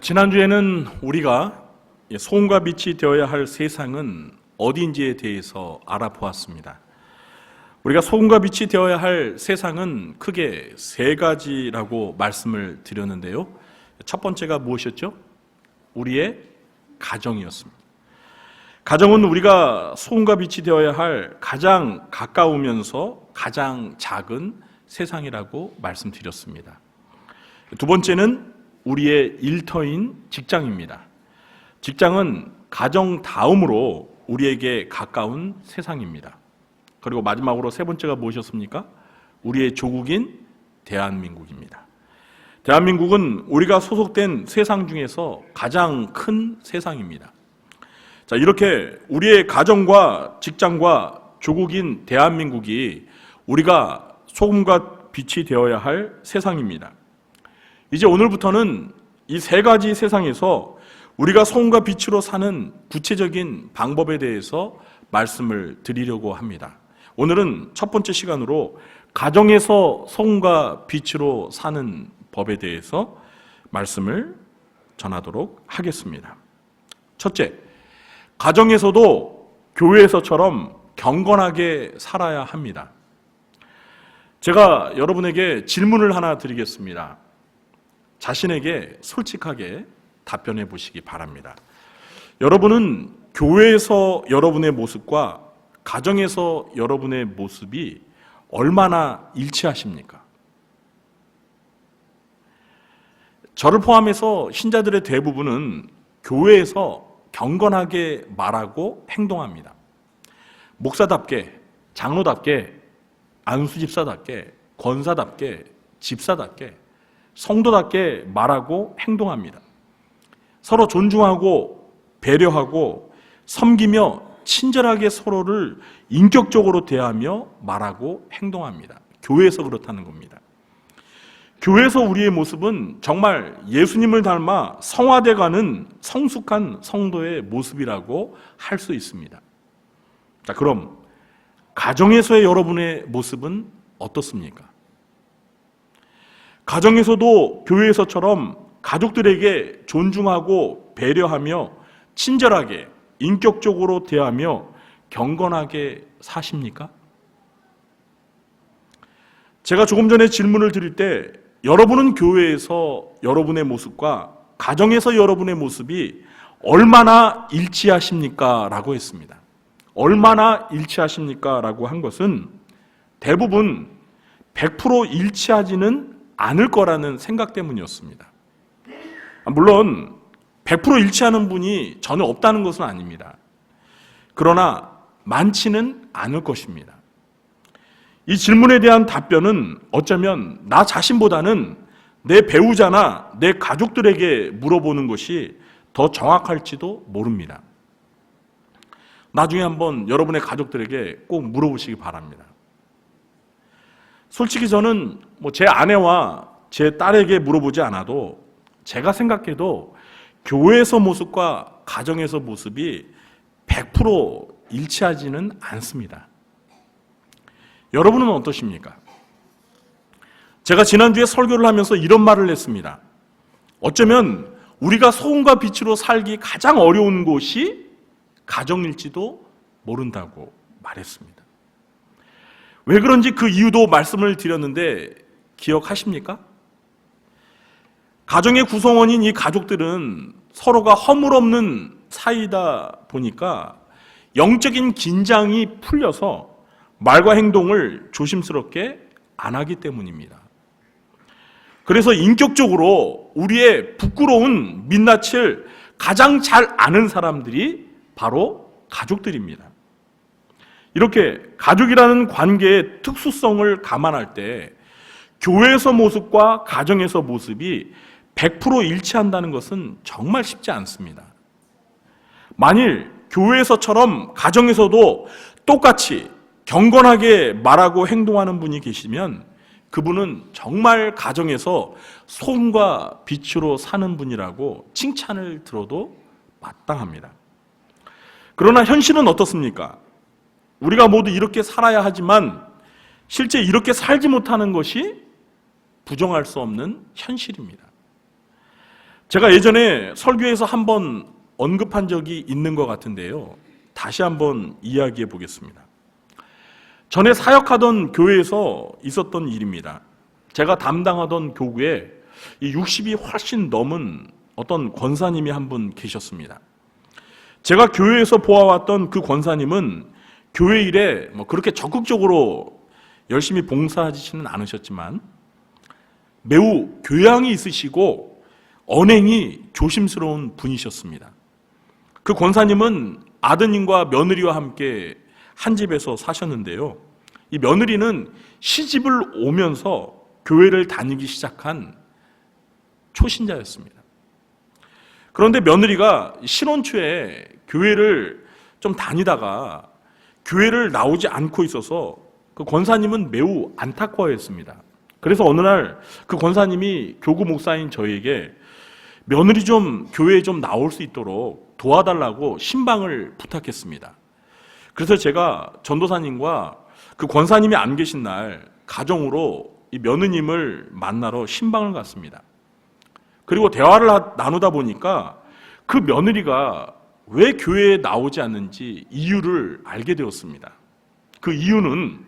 지난주에는 우리가 소금과 빛이 되어야 할 세상은 어디인지에 대해서 알아보았습니다. 우리가 소금과 빛이 되어야 할 세상은 크게 세 가지라고 말씀을 드렸는데요. 첫 번째가 무엇이었죠? 우리의 가정이었습니다. 가정은 우리가 소금과 빛이 되어야 할 가장 가까우면서 가장 작은 세상이라고 말씀드렸습니다. 두 번째는 우리의 일터인 직장입니다. 직장은 가정 다음으로 우리에게 가까운 세상입니다. 그리고 마지막으로 세 번째가 무엇이었습니까? 우리의 조국인 대한민국입니다. 대한민국은 우리가 소속된 세상 중에서 가장 큰 세상입니다. 자, 이렇게 우리의 가정과 직장과 조국인 대한민국이 우리가 소금과 빛이 되어야 할 세상입니다. 이제 오늘부터는 이 세 가지 세상에서 우리가 소금과 빛으로 사는 구체적인 방법에 대해서 말씀을 드리려고 합니다. 오늘은 첫 번째 시간으로 가정에서 소금과 빛으로 사는 법에 대해서 말씀을 전하도록 하겠습니다. 첫째, 가정에서도 교회에서처럼 경건하게 살아야 합니다. 제가 여러분에게 질문을 하나 드리겠습니다. 자신에게 솔직하게 답변해 보시기 바랍니다. 여러분은 교회에서 여러분의 모습과 가정에서 여러분의 모습이 얼마나 일치하십니까? 저를 포함해서 신자들의 대부분은 교회에서 경건하게 말하고 행동합니다. 목사답게, 장로답게, 안수집사답게, 권사답게, 집사답게, 성도답게 말하고 행동합니다. 서로 존중하고 배려하고 섬기며 친절하게 서로를 인격적으로 대하며 말하고 행동합니다. 교회에서 그렇다는 겁니다. 교회에서 우리의 모습은 정말 예수님을 닮아 성화돼가는 성숙한 성도의 모습이라고 할 수 있습니다. 자, 그럼 가정에서의 여러분의 모습은 어떻습니까? 가정에서도 교회에서처럼 가족들에게 존중하고 배려하며 친절하게 인격적으로 대하며 경건하게 사십니까? 제가 조금 전에 질문을 드릴 때 여러분은 교회에서 여러분의 모습과 가정에서 여러분의 모습이 얼마나 일치하십니까? 라고 했습니다. 얼마나 일치하십니까? 라고 한 것은 대부분 100% 일치하지는 않을 거라는 생각 때문이었습니다. 물론 100% 일치하는 분이 전혀 없다는 것은 아닙니다. 그러나 많지는 않을 것입니다. 이 질문에 대한 답변은 어쩌면 나 자신보다는 내 배우자나 내 가족들에게 물어보는 것이 더 정확할지도 모릅니다. 나중에 한번 여러분의 가족들에게 꼭 물어보시기 바랍니다. 솔직히 저는 제 아내와 제 딸에게 물어보지 않아도 제가 생각해도 교회에서 모습과 가정에서 모습이 100% 일치하지는 않습니다. 여러분은 어떠십니까? 제가 지난주에 설교를 하면서 이런 말을 했습니다. 어쩌면 우리가 소금과 빛으로 살기 가장 어려운 곳이 가정일지도 모른다고 말했습니다. 왜 그런지 그 이유도 말씀을 드렸는데 기억하십니까? 가정의 구성원인 이 가족들은 서로가 허물없는 사이다 보니까 영적인 긴장이 풀려서 말과 행동을 조심스럽게 안 하기 때문입니다. 그래서 인격적으로 우리의 부끄러운 민낯을 가장 잘 아는 사람들이 바로 가족들입니다. 이렇게 가족이라는 관계의 특수성을 감안할 때 교회에서 모습과 가정에서 모습이 100% 일치한다는 것은 정말 쉽지 않습니다. 만일 교회에서처럼 가정에서도 똑같이 경건하게 말하고 행동하는 분이 계시면 그분은 정말 가정에서 소금과 빛으로 사는 분이라고 칭찬을 들어도 마땅합니다. 그러나 현실은 어떻습니까? 우리가 모두 이렇게 살아야 하지만 실제 이렇게 살지 못하는 것이 부정할 수 없는 현실입니다. 제가 예전에 설교에서 한번 언급한 적이 있는 것 같은데요. 다시 한번 이야기해 보겠습니다. 전에 사역하던 교회에서 있었던 일입니다. 제가 담당하던 교구에 이 60이 훨씬 넘은 어떤 권사님이 한 분 계셨습니다. 제가 교회에서 보아왔던 그 권사님은 교회 일에 그렇게 적극적으로 열심히 봉사하지는 않으셨지만 매우 교양이 있으시고 언행이 조심스러운 분이셨습니다. 그 권사님은 아드님과 며느리와 함께 한 집에서 사셨는데요. 이 며느리는 시집을 오면서 교회를 다니기 시작한 초신자였습니다. 그런데 며느리가 신혼 초에 교회를 좀 다니다가 교회를 나오지 않고 있어서 그 권사님은 매우 안타까워했습니다. 그래서 어느 날 그 권사님이 교구 목사인 저에게 며느리 좀 교회에 좀 나올 수 있도록 도와달라고 신방을 부탁했습니다. 그래서 제가 전도사님과 그 권사님이 안 계신 날 가정으로 이 며느님을 만나러 신방을 갔습니다. 그리고 대화를 나누다 보니까 그 며느리가 왜 교회에 나오지 않는지 이유를 알게 되었습니다. 그 이유는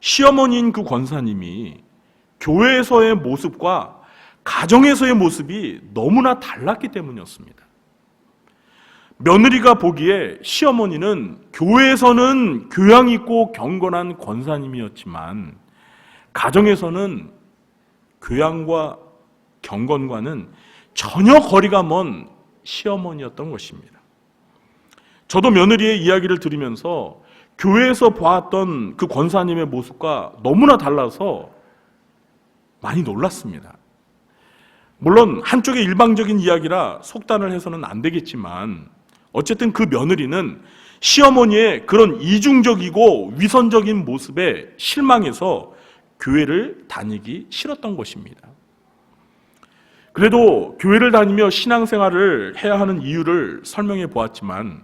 시어머니인 그 권사님이 교회에서의 모습과 가정에서의 모습이 너무나 달랐기 때문이었습니다. 며느리가 보기에 시어머니는 교회에서는 교양 있고 경건한 권사님이었지만 가정에서는 교양과 경건과는 전혀 거리가 먼 시어머니였던 것입니다. 저도 며느리의 이야기를 들으면서 교회에서 보았던 그 권사님의 모습과 너무나 달라서 많이 놀랐습니다. 물론 한쪽의 일방적인 이야기라 속단을 해서는 안 되겠지만 어쨌든 그 며느리는 시어머니의 그런 이중적이고 위선적인 모습에 실망해서 교회를 다니기 싫었던 것입니다. 그래도 교회를 다니며 신앙생활을 해야 하는 이유를 설명해 보았지만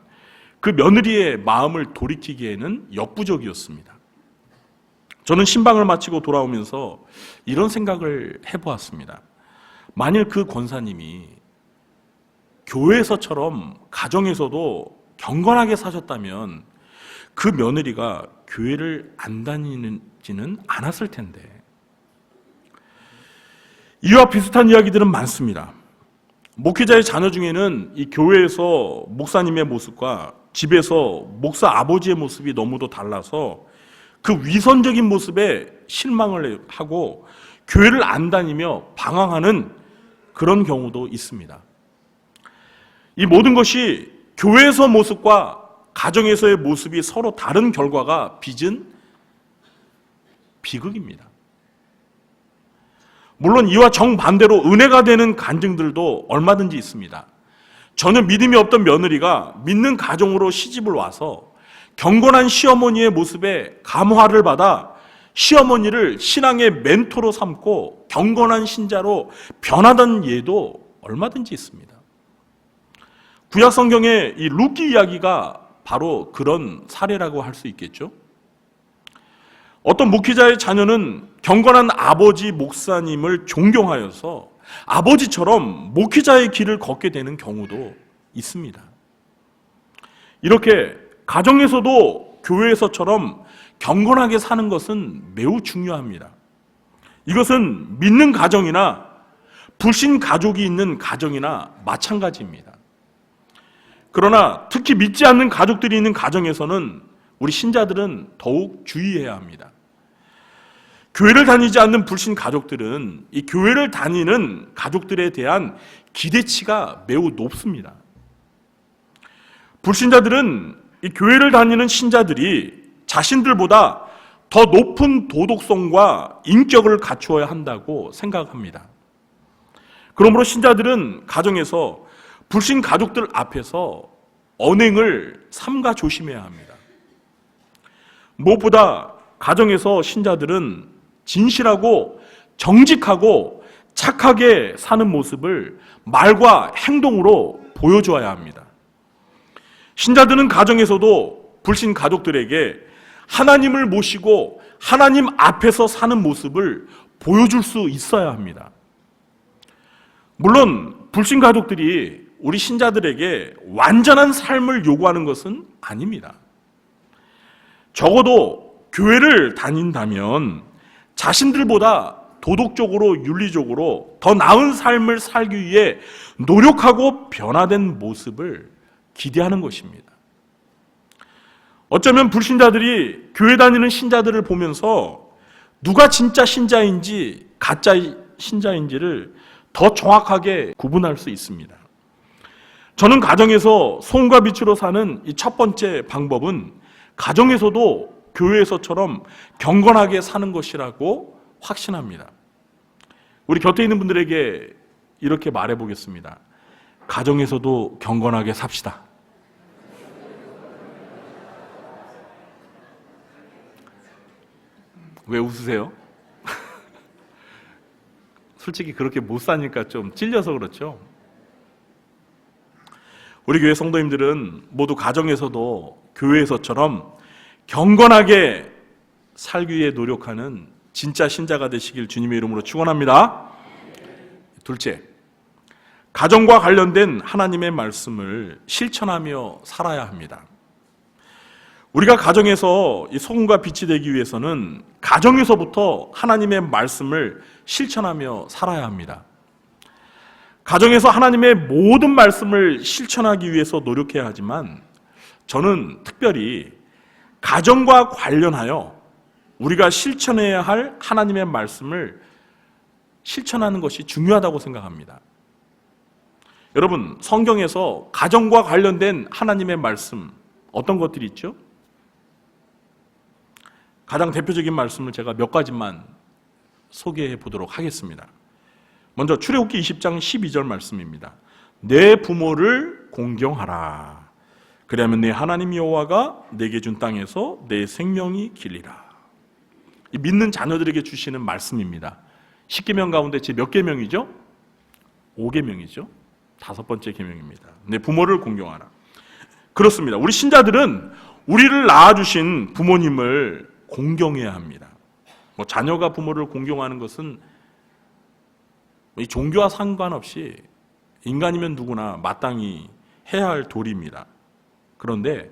그 며느리의 마음을 돌이키기에는 역부족이었습니다. 저는 신방을 마치고 돌아오면서 이런 생각을 해보았습니다. 만일 그 권사님이 교회에서처럼 가정에서도 경건하게 사셨다면 그 며느리가 교회를 안 다니지는 않았을 텐데. 이와 비슷한 이야기들은 많습니다. 목회자의 자녀 중에는 이 교회에서 목사님의 모습과 집에서 목사 아버지의 모습이 너무도 달라서 그 위선적인 모습에 실망을 하고 교회를 안 다니며 방황하는 그런 경우도 있습니다. 이 모든 것이 교회에서 모습과 가정에서의 모습이 서로 다른 결과가 빚은 비극입니다. 물론 이와 정반대로 은혜가 되는 간증들도 얼마든지 있습니다. 전혀 믿음이 없던 며느리가 믿는 가정으로 시집을 와서 경건한 시어머니의 모습에 감화를 받아 시어머니를 신앙의 멘토로 삼고 경건한 신자로 변하던 예도 얼마든지 있습니다. 구약 성경의 이 룻기 이야기가 바로 그런 사례라고 할 수 있겠죠. 어떤 목회자의 자녀는 경건한 아버지 목사님을 존경하여서 아버지처럼 목회자의 길을 걷게 되는 경우도 있습니다. 이렇게 가정에서도 교회에서처럼 경건하게 사는 것은 매우 중요합니다. 이것은 믿는 가정이나 불신 가족이 있는 가정이나 마찬가지입니다. 그러나 특히 믿지 않는 가족들이 있는 가정에서는 우리 신자들은 더욱 주의해야 합니다. 교회를 다니지 않는 불신 가족들은 이 교회를 다니는 가족들에 대한 기대치가 매우 높습니다. 불신자들은 이 교회를 다니는 신자들이 자신들보다 더 높은 도덕성과 인격을 갖추어야 한다고 생각합니다. 그러므로 신자들은 가정에서 불신 가족들 앞에서 언행을 삼가 조심해야 합니다. 무엇보다 가정에서 신자들은 진실하고 정직하고 착하게 사는 모습을 말과 행동으로 보여줘야 합니다. 신자들은 가정에서도 불신 가족들에게 하나님을 모시고 하나님 앞에서 사는 모습을 보여줄 수 있어야 합니다. 물론 불신 가족들이 우리 신자들에게 완전한 삶을 요구하는 것은 아닙니다. 적어도 교회를 다닌다면 자신들보다 도덕적으로 윤리적으로 더 나은 삶을 살기 위해 노력하고 변화된 모습을 기대하는 것입니다. 어쩌면 불신자들이 교회 다니는 신자들을 보면서 누가 진짜 신자인지 가짜 신자인지를 더 정확하게 구분할 수 있습니다. 저는 가정에서 소금과 빛으로 사는 이 첫 번째 방법은 가정에서도 교회에서처럼 경건하게 사는 것이라고 확신합니다. 우리 곁에 있는 분들에게 이렇게 말해보겠습니다. 가정에서도 경건하게 삽시다. 왜 웃으세요? 솔직히 그렇게 못 사니까 좀 찔려서 그렇죠. 우리 교회 성도님들은 모두 가정에서도 교회에서처럼 경건하게 살기 위해 노력하는 진짜 신자가 되시길 주님의 이름으로 축원합니다. 둘째, 가정과 관련된 하나님의 말씀을 실천하며 살아야 합니다. 우리가 가정에서 이 소금과 빛이 되기 위해서는 가정에서부터 하나님의 말씀을 실천하며 살아야 합니다. 가정에서 하나님의 모든 말씀을 실천하기 위해서 노력해야 하지만 저는 특별히 가정과 관련하여 우리가 실천해야 할 하나님의 말씀을 실천하는 것이 중요하다고 생각합니다. 여러분, 성경에서 가정과 관련된 하나님의 말씀 어떤 것들이 있죠? 가장 대표적인 말씀을 제가 몇 가지만 소개해 보도록 하겠습니다. 먼저 출애굽기 20장 12절 말씀입니다. 내 부모를 공경하라. 그리하면 내 하나님 여호와가 내게 준 땅에서 내 생명이 길리라. 이 믿는 자녀들에게 주시는 말씀입니다. 10계명 가운데 제 몇 계명이죠? 5계명이죠. 5번째 계명입니다. 내 부모를 공경하라. 그렇습니다. 우리 신자들은 우리를 낳아주신 부모님을 공경해야 합니다. 자녀가 부모를 공경하는 것은 이 종교와 상관없이 인간이면 누구나 마땅히 해야 할 도리입니다. 그런데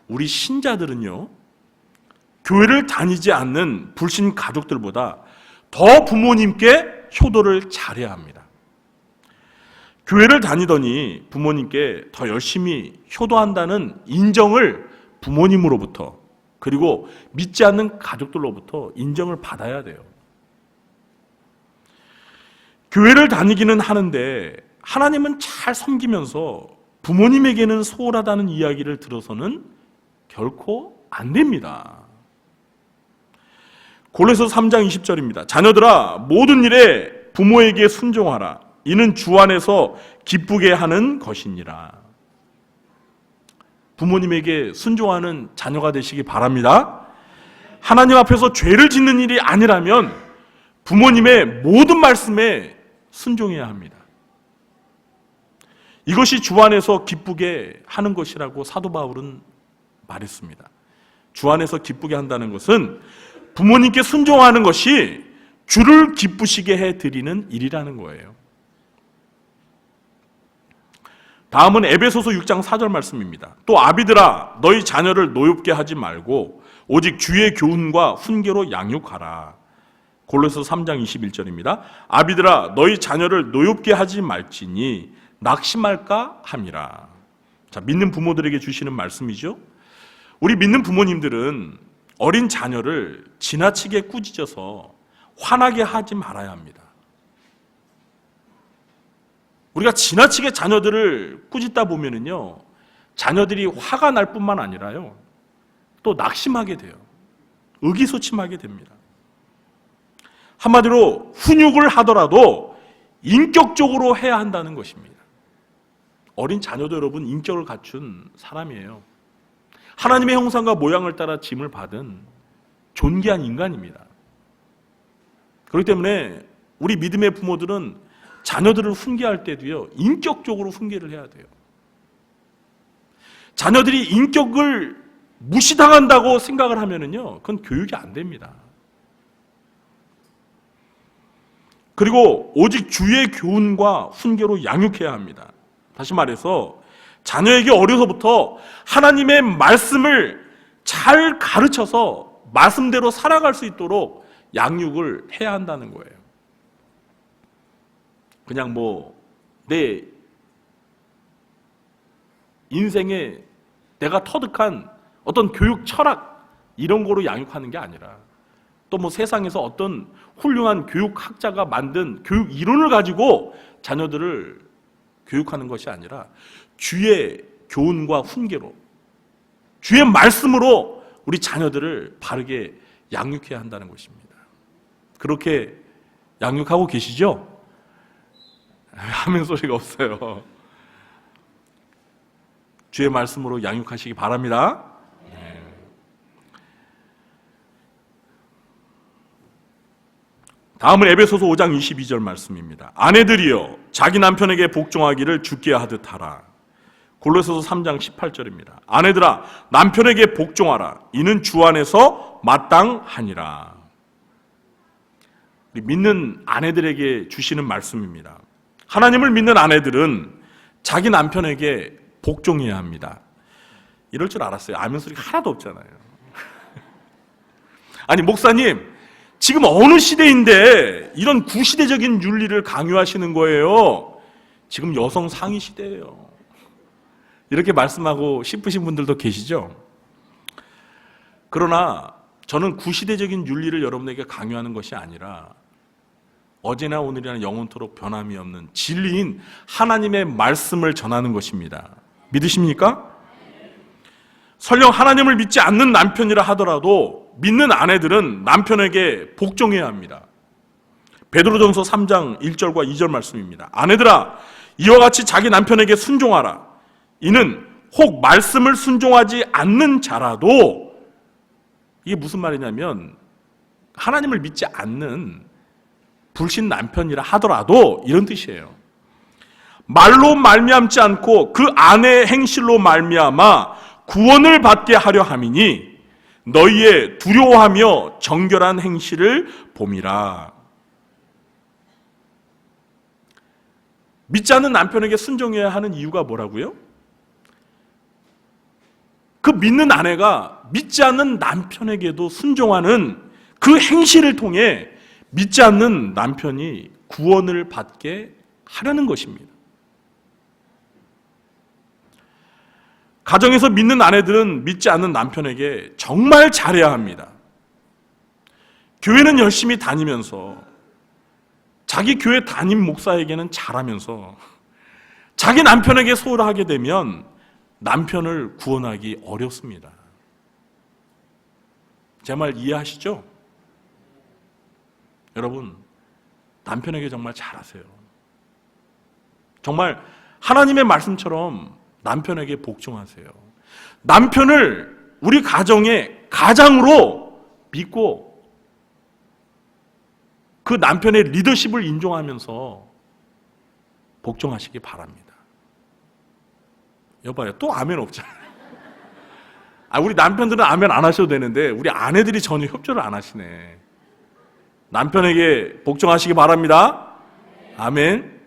우리 신자들은요, 교회를 다니지 않는 불신 가족들보다 더 부모님께 효도를 잘해야 합니다. 교회를 다니더니 부모님께 더 열심히 효도한다는 인정을 부모님으로부터 그리고 믿지 않는 가족들로부터 인정을 받아야 돼요. 교회를 다니기는 하는데 하나님은 잘 섬기면서 부모님에게는 소홀하다는 이야기를 들어서는 결코 안 됩니다. 골로새서 3장 20절입니다. 자녀들아, 모든 일에 부모에게 순종하라. 이는 주 안에서 기쁘게 하는 것이니라. 부모님에게 순종하는 자녀가 되시기 바랍니다. 하나님 앞에서 죄를 짓는 일이 아니라면 부모님의 모든 말씀에 순종해야 합니다. 이것이 주 안에서 기쁘게 하는 것이라고 사도 바울은 말했습니다. 주 안에서 기쁘게 한다는 것은 부모님께 순종하는 것이 주를 기쁘시게 해드리는 일이라는 거예요. 다음은 에베소서 6장 4절 말씀입니다. 또 아비들아, 너희 자녀를 노엽게 하지 말고 오직 주의 교훈과 훈계로 양육하라. 골로새서 3장 21절입니다. 아비들아, 너희 자녀를 노엽게 하지 말지니 낙심할까 함이라. 자, 믿는 부모들에게 주시는 말씀이죠. 우리 믿는 부모님들은 어린 자녀를 지나치게 꾸짖어서 화나게 하지 말아야 합니다. 우리가 지나치게 자녀들을 꾸짖다 보면은요, 자녀들이 화가 날 뿐만 아니라요, 또 낙심하게 돼요. 의기소침하게 됩니다. 한마디로 훈육을 하더라도 인격적으로 해야 한다는 것입니다. 어린 자녀도 여러분 인격을 갖춘 사람이에요. 하나님의 형상과 모양을 따라 짐을 받은 존귀한 인간입니다. 그렇기 때문에 우리 믿음의 부모들은 자녀들을 훈계할 때도요, 인격적으로 훈계를 해야 돼요. 자녀들이 인격을 무시당한다고 생각을 하면은요, 그건 교육이 안 됩니다. 그리고 오직 주의 교훈과 훈계로 양육해야 합니다. 다시 말해서 자녀에게 어려서부터 하나님의 말씀을 잘 가르쳐서 말씀대로 살아갈 수 있도록 양육을 해야 한다는 거예요. 그냥 내 인생에 내가 터득한 어떤 교육 철학 이런 거로 양육하는 게 아니라 또 세상에서 어떤 훌륭한 교육학자가 만든 교육 이론을 가지고 자녀들을 교육하는 것이 아니라 주의 교훈과 훈계로 주의 말씀으로 우리 자녀들을 바르게 양육해야 한다는 것입니다. 그렇게 양육하고 계시죠? 아멘 소리가 없어요. 주의 말씀으로 양육하시기 바랍니다. 다음은 에베소서 5장 22절 말씀입니다. 아내들이여 자기 남편에게 복종하기를 주께 하듯 하라. 골로새서 3장 18절입니다. 아내들아 남편에게 복종하라. 이는 주 안에서 마땅하니라. 우리 믿는 아내들에게 주시는 말씀입니다. 하나님을 믿는 아내들은 자기 남편에게 복종해야 합니다. 이럴 줄 알았어요. 아멘 소리가 하나도 없잖아요. 아니 목사님 지금 어느 시대인데 이런 구시대적인 윤리를 강요하시는 거예요? 지금 여성 상위 시대예요. 이렇게 말씀하고 싶으신 분들도 계시죠? 그러나 저는 구시대적인 윤리를 여러분에게 강요하는 것이 아니라 어제나 오늘이나 영원토록 변함이 없는 진리인 하나님의 말씀을 전하는 것입니다. 믿으십니까? 설령 하나님을 믿지 않는 남편이라 하더라도 믿는 아내들은 남편에게 복종해야 합니다. 베드로전서 3장 1절과 2절 말씀입니다. 아내들아 이와 같이 자기 남편에게 순종하라. 이는 혹 말씀을 순종하지 않는 자라도, 이게 무슨 말이냐면 하나님을 믿지 않는 불신 남편이라 하더라도 이런 뜻이에요. 말로 말미암지 않고 그 아내의 행실로 말미암아 구원을 받게 하려 함이니 너희의 두려워하며 정결한 행실을 봄이라. 믿지 않는 남편에게 순종해야 하는 이유가 뭐라고요? 그 믿는 아내가 믿지 않는 남편에게도 순종하는 그 행실을 통해 믿지 않는 남편이 구원을 받게 하려는 것입니다. 가정에서 믿는 아내들은 믿지 않는 남편에게 정말 잘해야 합니다. 교회는 열심히 다니면서 자기 교회 담임 목사에게는 잘하면서 자기 남편에게 소홀하게 되면 남편을 구원하기 어렵습니다. 제 말 이해하시죠? 여러분, 남편에게 정말 잘하세요. 정말 하나님의 말씀처럼 남편에게 복종하세요. 남편을 우리 가정의 가장으로 믿고 그 남편의 리더십을 인정하면서 복종하시기 바랍니다. 여봐요, 또 아멘 없잖아요. 우리 남편들은 아멘 안 하셔도 되는데 우리 아내들이 전혀 협조를 안 하시네. 남편에게 복종하시기 바랍니다. 아멘.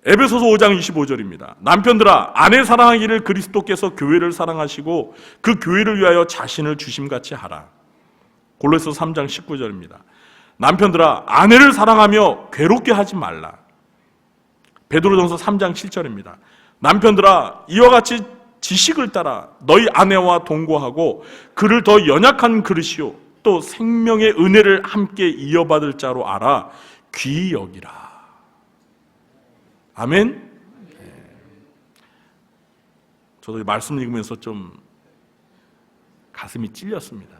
에베소서 5장 25절입니다. 남편들아 아내 사랑하기를 그리스도께서 교회를 사랑하시고 그 교회를 위하여 자신을 주심같이 하라. 골로새서 3장 19절입니다. 남편들아 아내를 사랑하며 괴롭게 하지 말라. 베드로전서 3장 7절입니다. 남편들아 이와 같이 지식을 따라 너희 아내와 동거하고 그를 더 연약한 그릇이요 또 생명의 은혜를 함께 이어받을 자로 알아 귀히 여기라. 아멘. 저도 말씀 읽으면서 좀 가슴이 찔렸습니다.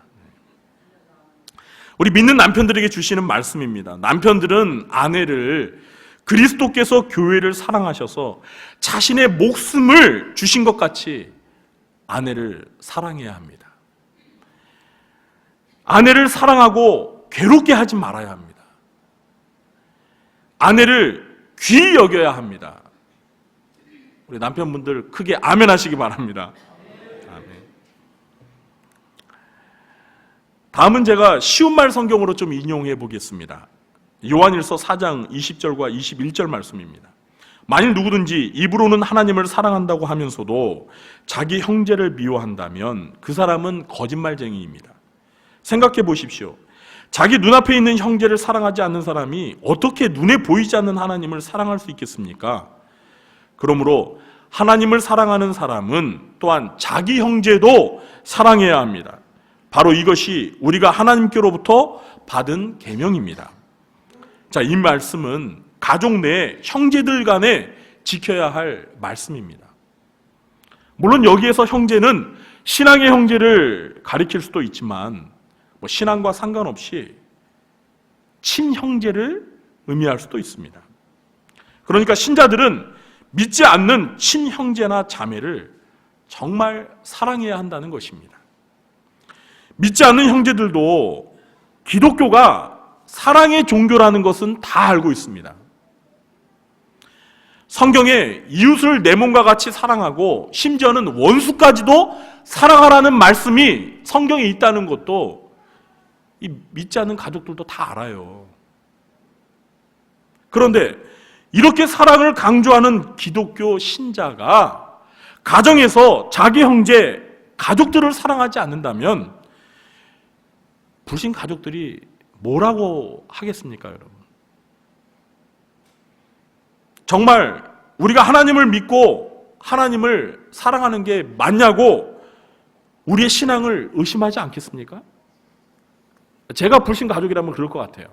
우리 믿는 남편들에게 주시는 말씀입니다. 남편들은 아내를 그리스도께서 교회를 사랑하셔서 자신의 목숨을 주신 것 같이 아내를 사랑해야 합니다. 아내를 사랑하고 괴롭게 하지 말아야 합니다. 아내를 귀히 여겨야 합니다. 우리 남편분들 크게 아멘 하시기 바랍니다. 아멘. 다음은 제가 쉬운 말 성경으로 좀 인용해 보겠습니다. 요한일서 4장 20절과 21절 말씀입니다. 만일 누구든지 입으로는 하나님을 사랑한다고 하면서도 자기 형제를 미워한다면 그 사람은 거짓말쟁이입니다. 생각해 보십시오. 자기 눈앞에 있는 형제를 사랑하지 않는 사람이 어떻게 눈에 보이지 않는 하나님을 사랑할 수 있겠습니까? 그러므로 하나님을 사랑하는 사람은 또한 자기 형제도 사랑해야 합니다. 바로 이것이 우리가 하나님께로부터 받은 계명입니다. 자, 이 말씀은 가족 내 형제들 간에 지켜야 할 말씀입니다. 물론 여기에서 형제는 신앙의 형제를 가리킬 수도 있지만 신앙과 상관없이 친형제를 의미할 수도 있습니다. 그러니까 신자들은 믿지 않는 친형제나 자매를 정말 사랑해야 한다는 것입니다. 믿지 않는 형제들도 기독교가 사랑의 종교라는 것은 다 알고 있습니다. 성경에 이웃을 내 몸과 같이 사랑하고 심지어는 원수까지도 사랑하라는 말씀이 성경에 있다는 것도 이 믿지 않는 가족들도 다 알아요. 그런데 이렇게 사랑을 강조하는 기독교 신자가 가정에서 자기 형제, 가족들을 사랑하지 않는다면 불신 가족들이 뭐라고 하겠습니까, 여러분? 정말 우리가 하나님을 믿고 하나님을 사랑하는 게 맞냐고 우리의 신앙을 의심하지 않겠습니까? 제가 불신 가족이라면 그럴 것 같아요.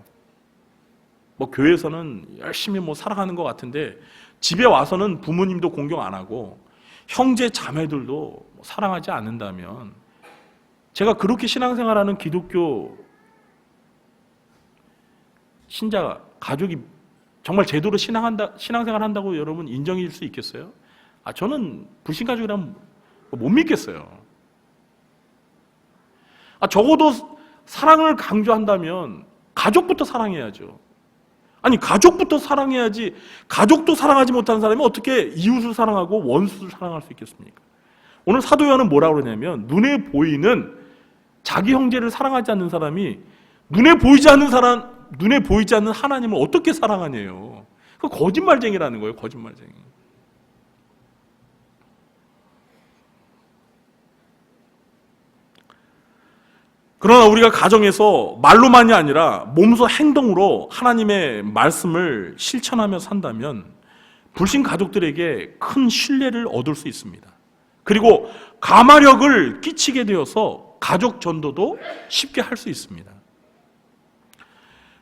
교회에서는 열심히 사랑하는 것 같은데 집에 와서는 부모님도 공경 안 하고 형제 자매들도 사랑하지 않는다면 제가 그렇게 신앙생활하는 기독교 신자 가족이 정말 제대로 신앙생활 한다고 여러분 인정해 줄 수 있겠어요? 저는 불신 가족이라면 못 믿겠어요. 적어도 사랑을 강조한다면 가족부터 사랑해야죠. 아니, 가족부터 사랑해야지 가족도 사랑하지 못하는 사람이 어떻게 이웃을 사랑하고 원수를 사랑할 수 있겠습니까? 오늘 사도 요한은 뭐라고 그러냐면 눈에 보이는 자기 형제를 사랑하지 않는 사람이 눈에 보이지 않는 하나님을 어떻게 사랑하냐요. 그 거짓말쟁이라는 거예요. 거짓말쟁이. 그러나 우리가 가정에서 말로만이 아니라 몸소 행동으로 하나님의 말씀을 실천하며 산다면 불신 가족들에게 큰 신뢰를 얻을 수 있습니다. 그리고 가마력을 끼치게 되어서 가족 전도도 쉽게 할 수 있습니다.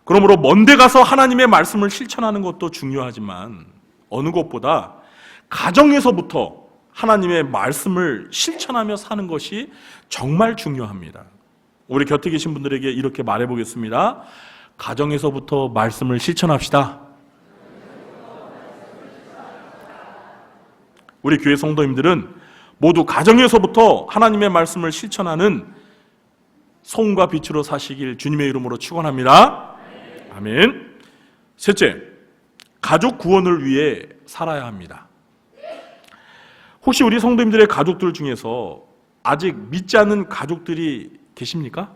그러므로 먼데 가서 하나님의 말씀을 실천하는 것도 중요하지만 어느 것보다 가정에서부터 하나님의 말씀을 실천하며 사는 것이 정말 중요합니다. 우리 곁에 계신 분들에게 이렇게 말해보겠습니다. 가정에서부터 말씀을 실천합시다. 우리 교회 성도님들은 모두 가정에서부터 하나님의 말씀을 실천하는 소금과 빛으로 사시길 주님의 이름으로 축원합니다. 아멘. 셋째, 가족 구원을 위해 살아야 합니다. 혹시 우리 성도님들의 가족들 중에서 아직 믿지 않는 가족들이 계십니까?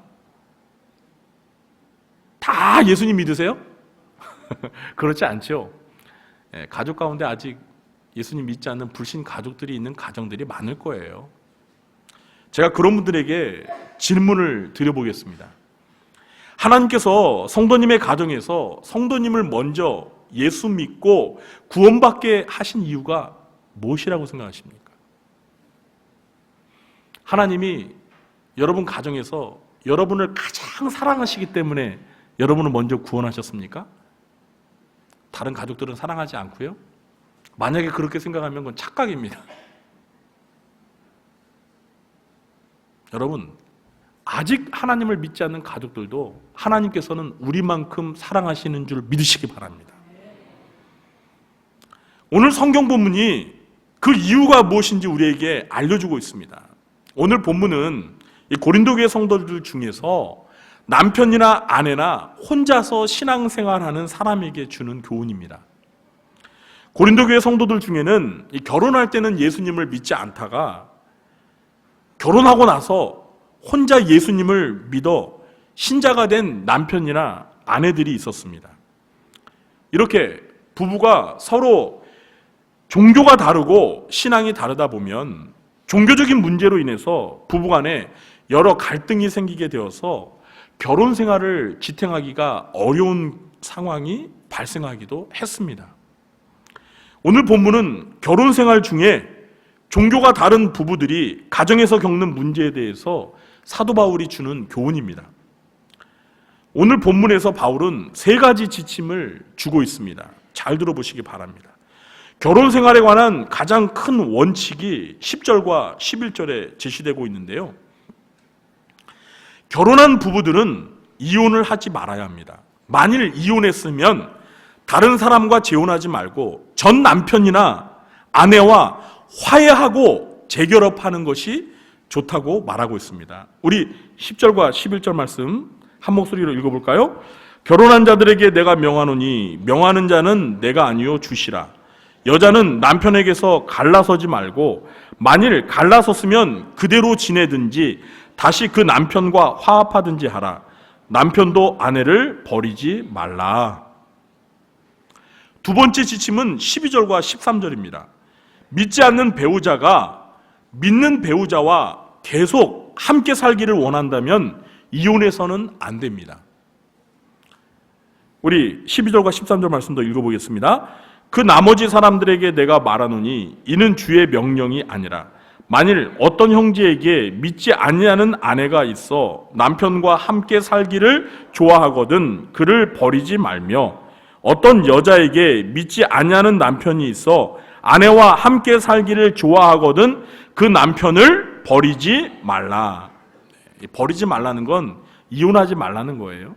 다 예수님 믿으세요? 그렇지 않죠. 가족 가운데 아직 예수님 믿지 않는 불신 가족들이 있는 가정들이 많을 거예요. 제가 그런 분들에게 질문을 드려보겠습니다. 하나님께서 성도님의 가정에서 성도님을 먼저 예수 믿고 구원받게 하신 이유가 무엇이라고 생각하십니까? 하나님이 여러분 가정에서 여러분을 가장 사랑하시기 때문에 여러분을 먼저 구원하셨습니까? 다른 가족들은 사랑하지 않고요? 만약에 그렇게 생각하면 그건 착각입니다. 여러분, 아직 하나님을 믿지 않는 가족들도 하나님께서는 우리만큼 사랑하시는 줄 믿으시기 바랍니다. 오늘 성경 본문이 그 이유가 무엇인지 우리에게 알려주고 있습니다. 오늘 본문은 이 고린도 교회 성도들 중에서 남편이나 아내나 혼자서 신앙생활하는 사람에게 주는 교훈입니다. 고린도 교회 성도들 중에는 이 결혼할 때는 예수님을 믿지 않다가 결혼하고 나서 혼자 예수님을 믿어 신자가 된 남편이나 아내들이 있었습니다. 이렇게 부부가 서로 종교가 다르고 신앙이 다르다 보면 종교적인 문제로 인해서 부부간에 여러 갈등이 생기게 되어서 결혼 생활을 지탱하기가 어려운 상황이 발생하기도 했습니다. 오늘 본문은 결혼 생활 중에 종교가 다른 부부들이 가정에서 겪는 문제에 대해서 사도 바울이 주는 교훈입니다. 오늘 본문에서 바울은 세 가지 지침을 주고 있습니다. 잘 들어보시기 바랍니다. 결혼 생활에 관한 가장 큰 원칙이 10절과 11절에 제시되고 있는데요. 결혼한 부부들은 이혼을 하지 말아야 합니다. 만일 이혼했으면 다른 사람과 재혼하지 말고 전 남편이나 아내와 화해하고 재결합하는 것이 좋다고 말하고 있습니다. 우리 10절과 11절 말씀 한 목소리로 읽어볼까요? 결혼한 자들에게 내가 명하노니 명하는 자는 내가 아니요 주시라. 여자는 남편에게서 갈라서지 말고 만일 갈라섰으면 그대로 지내든지 다시 그 남편과 화합하든지 하라. 남편도 아내를 버리지 말라. 두 번째 지침은 12절과 13절입니다. 믿지 않는 배우자가 믿는 배우자와 계속 함께 살기를 원한다면 이혼해서는 안 됩니다. 우리 12절과 13절 말씀도 읽어보겠습니다. 그 나머지 사람들에게 내가 말하노니 이는 주의 명령이 아니라 만일 어떤 형제에게 믿지 아니하는 아내가 있어 남편과 함께 살기를 좋아하거든 그를 버리지 말며 어떤 여자에게 믿지 아니하는 남편이 있어 아내와 함께 살기를 좋아하거든 그 남편을 버리지 말라. 버리지 말라는 건 이혼하지 말라는 거예요.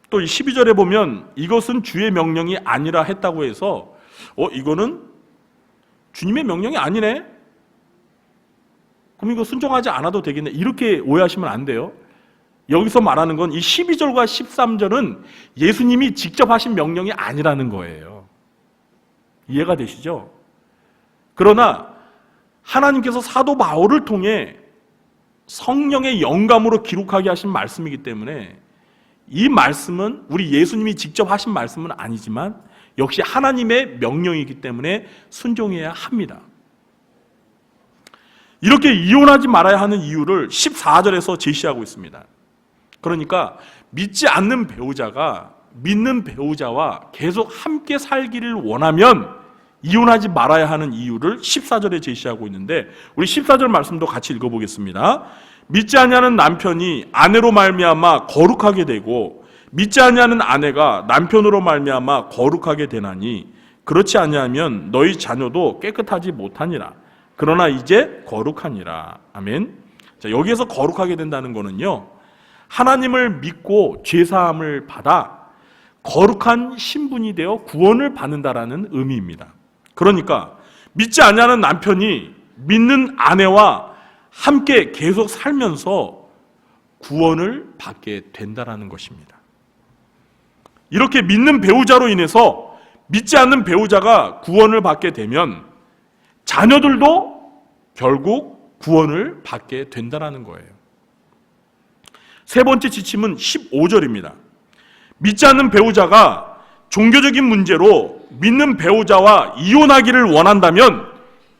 또 12절에 보면 이것은 주의 명령이 아니라 했다고 해서 이거는 주님의 명령이 아니네? 그럼 이거 순종하지 않아도 되겠네? 이렇게 오해하시면 안 돼요. 여기서 말하는 건 이 12절과 13절은 예수님이 직접 하신 명령이 아니라는 거예요. 이해가 되시죠? 그러나 하나님께서 사도 바울을 통해 성령의 영감으로 기록하게 하신 말씀이기 때문에 이 말씀은 우리 예수님이 직접 하신 말씀은 아니지만 역시 하나님의 명령이기 때문에 순종해야 합니다. 이렇게 이혼하지 말아야 하는 이유를 14절에서 제시하고 있습니다. 그러니까 믿지 않는 배우자가 믿는 배우자와 계속 함께 살기를 원하면 이혼하지 말아야 하는 이유를 14절에 제시하고 있는데 우리 14절 말씀도 같이 읽어보겠습니다. 믿지 아니하는 남편이 아내로 말미암아 거룩하게 되고 믿지 아니하는 아내가 남편으로 말미암아 거룩하게 되나니 그렇지 아니하면 너희 자녀도 깨끗하지 못하니라. 그러나 이제 거룩하니라. 아멘. 자, 여기에서 거룩하게 된다는 거는요. 하나님을 믿고 죄사함을 받아 거룩한 신분이 되어 구원을 받는다라는 의미입니다. 그러니까 믿지 아니하는 남편이 믿는 아내와 함께 계속 살면서 구원을 받게 된다라는 것입니다. 이렇게 믿는 배우자로 인해서 믿지 않는 배우자가 구원을 받게 되면 자녀들도 결국 구원을 받게 된다라는 거예요. 세 번째 지침은 15절입니다. 믿지 않는 배우자가 종교적인 문제로 믿는 배우자와 이혼하기를 원한다면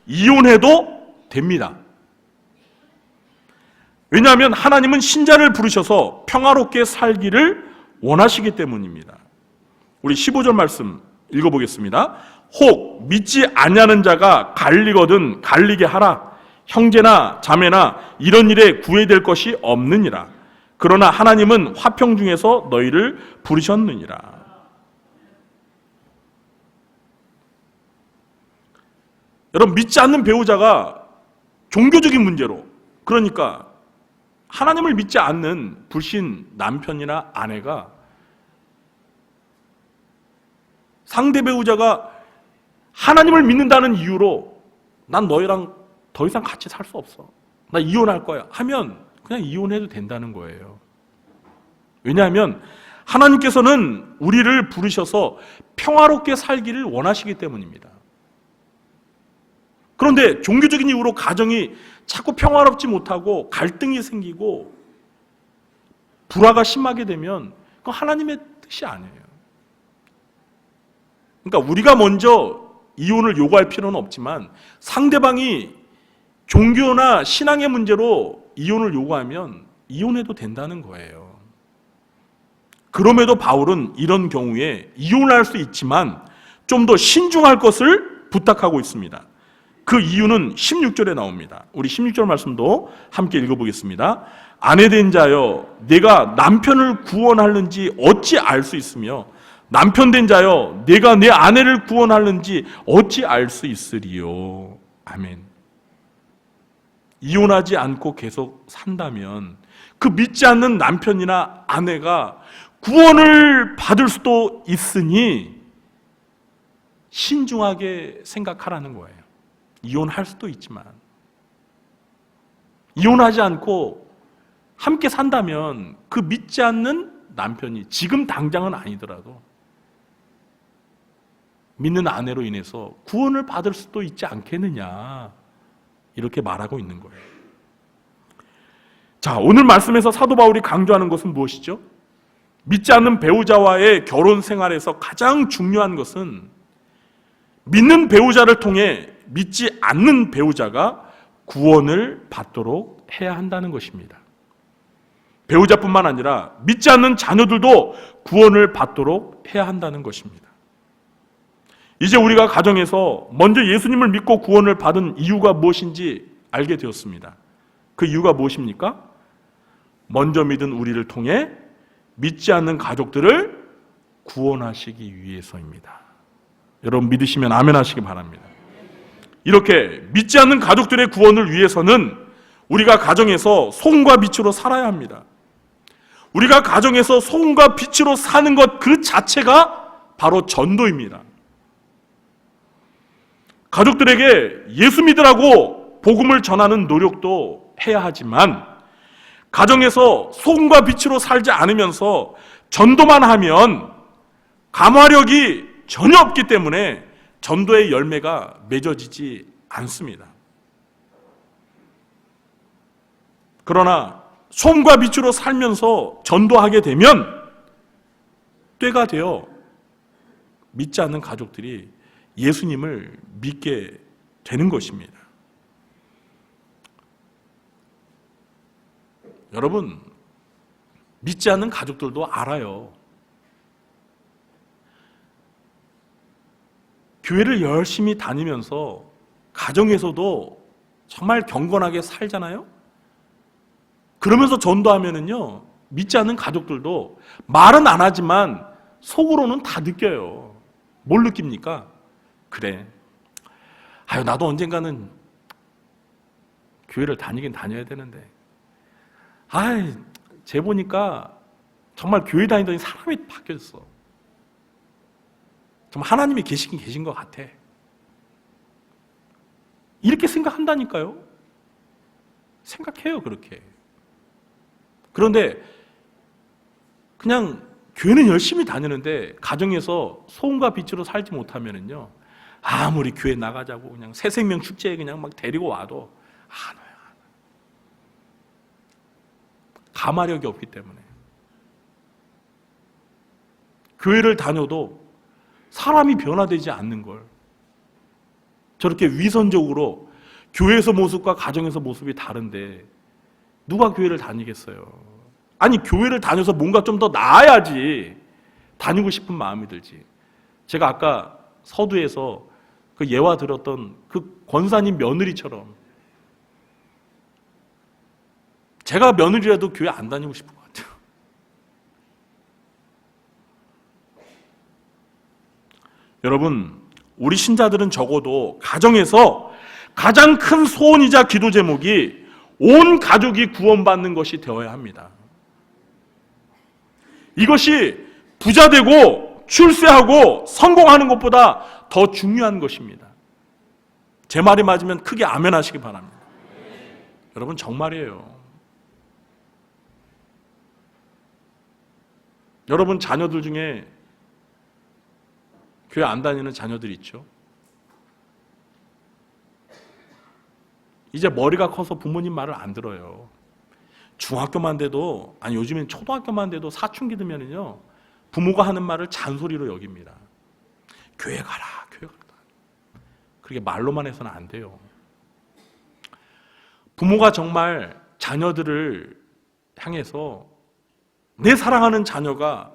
이혼해도 됩니다. 왜냐하면 하나님은 신자를 부르셔서 평화롭게 살기를 원하시기 때문입니다. 우리 15절 말씀 읽어보겠습니다. 혹 믿지 아니하는 자가 갈리거든 갈리게 하라. 형제나 자매나 이런 일에 구애될 것이 없느니라. 그러나 하나님은 화평 중에서 너희를 부르셨느니라. 여러분, 믿지 않는 배우자가 종교적인 문제로, 그러니까 하나님을 믿지 않는 불신 남편이나 아내가 상대 배우자가 하나님을 믿는다는 이유로 난 너희랑 더 이상 같이 살 수 없어, 나 이혼할 거야 하면 그냥 이혼해도 된다는 거예요. 왜냐하면 하나님께서는 우리를 부르셔서 평화롭게 살기를 원하시기 때문입니다. 그런데 종교적인 이유로 가정이 자꾸 평화롭지 못하고 갈등이 생기고 불화가 심하게 되면 그건 하나님의 뜻이 아니에요. 그러니까 우리가 먼저 이혼을 요구할 필요는 없지만 상대방이 종교나 신앙의 문제로 이혼을 요구하면 이혼해도 된다는 거예요. 그럼에도 바울은 이런 경우에 이혼할 수 있지만 좀 더 신중할 것을 부탁하고 있습니다. 그 이유는 16절에 나옵니다. 우리 16절 말씀도 함께 읽어보겠습니다. 아내된 자여 내가 남편을 구원하는지 어찌 알 수 있으며 남편된 자여 내가 내 아내를 구원하는지 어찌 알 수 있으리요. 아멘. 이혼하지 않고 계속 산다면 그 믿지 않는 남편이나 아내가 구원을 받을 수도 있으니 신중하게 생각하라는 거예요. 이혼할 수도 있지만 이혼하지 않고 함께 산다면 그 믿지 않는 남편이 지금 당장은 아니더라도 믿는 아내로 인해서 구원을 받을 수도 있지 않겠느냐 이렇게 말하고 있는 거예요. 자, 오늘 말씀에서 사도 바울이 강조하는 것은 무엇이죠? 믿지 않는 배우자와의 결혼 생활에서 가장 중요한 것은 믿는 배우자를 통해 믿지 않는 배우자가 구원을 받도록 해야 한다는 것입니다. 배우자뿐만 아니라 믿지 않는 자녀들도 구원을 받도록 해야 한다는 것입니다. 이제 우리가 가정에서 먼저 예수님을 믿고 구원을 받은 이유가 무엇인지 알게 되었습니다. 그 이유가 무엇입니까? 먼저 믿은 우리를 통해 믿지 않는 가족들을 구원하시기 위해서입니다. 여러분 믿으시면 아멘 하시기 바랍니다. 이렇게 믿지 않는 가족들의 구원을 위해서는 우리가 가정에서 소금과 빛으로 살아야 합니다. 우리가 가정에서 소금과 빛으로 사는 것 그 자체가 바로 전도입니다. 가족들에게 예수 믿으라고 복음을 전하는 노력도 해야 하지만 가정에서 소금과 빛으로 살지 않으면서 전도만 하면 감화력이 전혀 없기 때문에 전도의 열매가 맺어지지 않습니다. 그러나 소금과 빛으로 살면서 전도하게 되면 때가 되어 믿지 않는 가족들이 예수님을 믿게 되는 것입니다. 여러분, 믿지 않는 가족들도 알아요. 교회를 열심히 다니면서 가정에서도 정말 경건하게 살잖아요? 그러면서 전도하면은요, 믿지 않는 가족들도 말은 안 하지만 속으로는 다 느껴요. 뭘 느낍니까? 그래. 아유, 나도 언젠가는 교회를 다니긴 다녀야 되는데. 아이, 쟤 보니까 정말 교회 다니더니 사람이 바뀌었어. 정말 하나님이 계시긴 계신 것 같아. 이렇게 생각한다니까요. 생각해요, 그렇게. 그런데 그냥 교회는 열심히 다니는데 가정에서 소금과 빛으로 살지 못하면은요, 아무리 교회 나가자고 그냥 새 생명 축제에 그냥 막 데리고 와도 안 와요. 감화력이 없기 때문에. 교회를 다녀도 사람이 변화되지 않는 걸 저렇게 위선적으로 교회에서 모습과 가정에서 모습이 다른데 누가 교회를 다니겠어요? 아니, 교회를 다녀서 뭔가 좀 더 나아야지 다니고 싶은 마음이 들지. 제가 아까 서두에서 그 예화 들었던 그 권사님 며느리처럼 제가 며느리라도 교회 안 다니고 싶은 것 같아요. 여러분, 우리 신자들은 적어도 가정에서 가장 큰 소원이자 기도 제목이 온 가족이 구원받는 것이 되어야 합니다. 이것이 부자 되고 출세하고 성공하는 것보다 더 중요한 것입니다. 제 말이 맞으면 크게 아멘 하시기 바랍니다. 여러분, 정말이에요. 여러분 자녀들 중에 교회 안 다니는 자녀들 있죠? 이제 머리가 커서 부모님 말을 안 들어요. 중학교만 돼도, 아니 요즘엔 초등학교만 돼도 사춘기 들면은요, 부모가 하는 말을 잔소리로 여깁니다. 교회 가라, 교회 가라. 그렇게 말로만 해서는 안 돼요. 부모가 정말 자녀들을 향해서 내 사랑하는 자녀가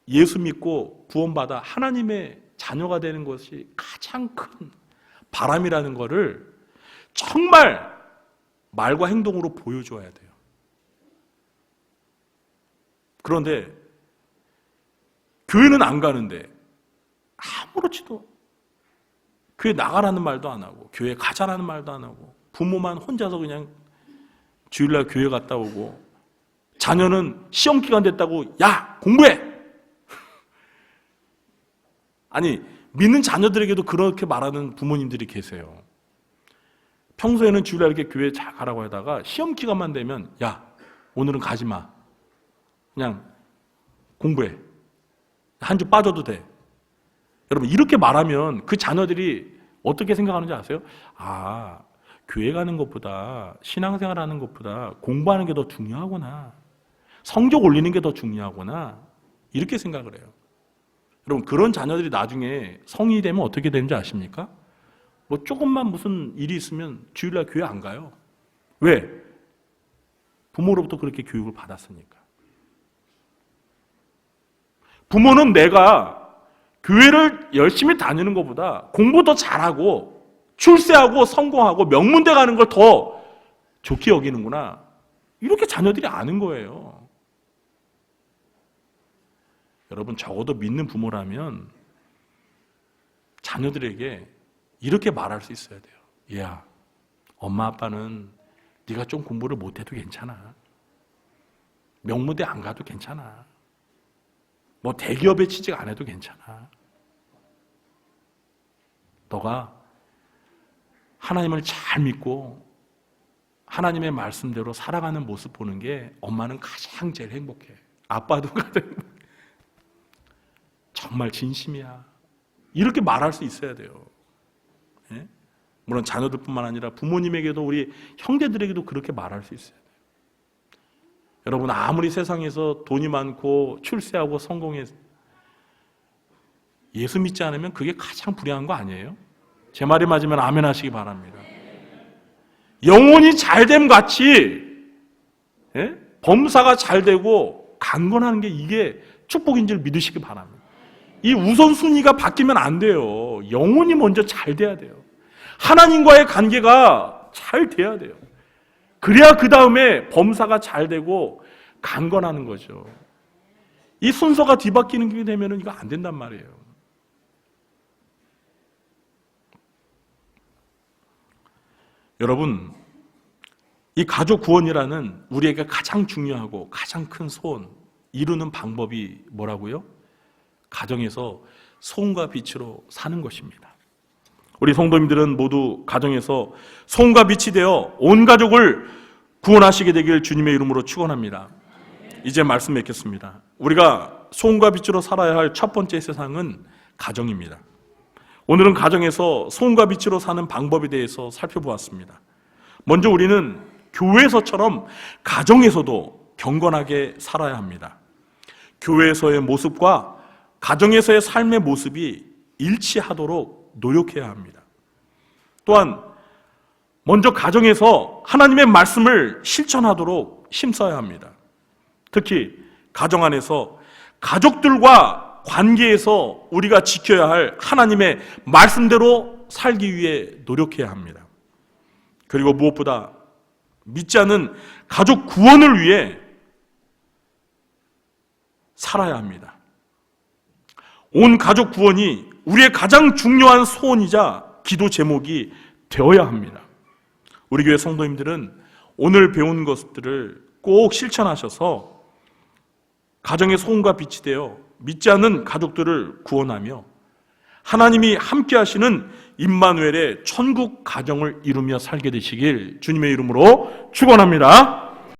예수 믿고 구원받아 하나님의 자녀가 되는 것이 가장 큰 바람이라는 것을 정말 말과 행동으로 보여줘야 돼요. 그런데 교회는 안 가는데 아무렇지도 교회 나가라는 말도 안 하고 교회 가자라는 말도 안 하고 부모만 혼자서 그냥 주일날 교회 갔다 오고 자녀는 시험 기간 됐다고 야 공부해! 아니 믿는 자녀들에게도 그렇게 말하는 부모님들이 계세요. 평소에는 주일날 이렇게 교회 잘 가라고 하다가 시험 기간만 되면 야 오늘은 가지 마. 그냥 공부해. 한 주 빠져도 돼. 여러분 이렇게 말하면 그 자녀들이 어떻게 생각하는지 아세요? 아, 교회 가는 것보다 신앙생활 하는 것보다 공부하는 게 더 중요하구나. 성적 올리는 게 더 중요하구나. 이렇게 생각을 해요. 여러분 그런 자녀들이 나중에 성인이 되면 어떻게 되는지 아십니까? 뭐 조금만 무슨 일이 있으면 주일날 교회 안 가요. 왜? 부모로부터 그렇게 교육을 받았으니까. 부모는 내가 교회를 열심히 다니는 것보다 공부 더 잘하고 출세하고 성공하고 명문대 가는 걸 더 좋게 여기는구나. 이렇게 자녀들이 아는 거예요. 여러분 적어도 믿는 부모라면 자녀들에게 이렇게 말할 수 있어야 돼요. 얘야, 엄마 아빠는 네가 좀 공부를 못해도 괜찮아. 명문대 안 가도 괜찮아. 뭐 대기업에 취직 안 해도 괜찮아. 너가 하나님을 잘 믿고 하나님의 말씀대로 살아가는 모습 보는 게 엄마는 가장 제일 행복해. 아빠도 가장 행복해. 정말 진심이야. 이렇게 말할 수 있어야 돼요. 예? 물론 자녀들뿐만 아니라 부모님에게도 우리 형제들에게도 그렇게 말할 수 있어야 돼요. 여러분 아무리 세상에서 돈이 많고 출세하고 성공해서 예수 믿지 않으면 그게 가장 불행한 거 아니에요? 제 말이 맞으면 아멘 하시기 바랍니다. 영혼이 잘됨 같이 예? 범사가 잘 되고 강건하는 게 이게 축복인 줄 믿으시기 바랍니다. 이 우선순위가 바뀌면 안 돼요. 영혼이 먼저 잘 돼야 돼요. 하나님과의 관계가 잘 돼야 돼요. 그래야 그 다음에 범사가 잘 되고 강건하는 거죠. 이 순서가 뒤바뀌는 게 되면 이거 안 된단 말이에요. 여러분, 이 가족 구원이라는 우리에게 가장 중요하고 가장 큰 소원 이루는 방법이 뭐라고요? 가정에서 소금과 빛으로 사는 것입니다. 우리 성도님들은 모두 가정에서 소금과 빛이 되어 온 가족을 구원하시게 되길 주님의 이름으로 축원합니다. 이제 말씀 맺겠습니다. 우리가 소금과 빛으로 살아야 할 첫 번째 세상은 가정입니다. 오늘은 가정에서 소금과 빛으로 사는 방법에 대해서 살펴보았습니다. 먼저 우리는 교회에서처럼 가정에서도 경건하게 살아야 합니다. 교회에서의 모습과 가정에서의 삶의 모습이 일치하도록 노력해야 합니다. 또한 먼저 가정에서 하나님의 말씀을 실천하도록 힘써야 합니다. 특히 가정 안에서 가족들과 관계에서 우리가 지켜야 할 하나님의 말씀대로 살기 위해 노력해야 합니다. 그리고 무엇보다 믿지 않는 가족 구원을 위해 살아야 합니다. 온 가족 구원이 우리의 가장 중요한 소원이자 기도 제목이 되어야 합니다. 우리 교회 성도님들은 오늘 배운 것들을 꼭 실천하셔서 가정의 소금과 빛이 되어 믿지 않는 가족들을 구원하며 하나님이 함께 하시는 임마누엘의 천국 가정을 이루며 살게 되시길 주님의 이름으로 축원합니다.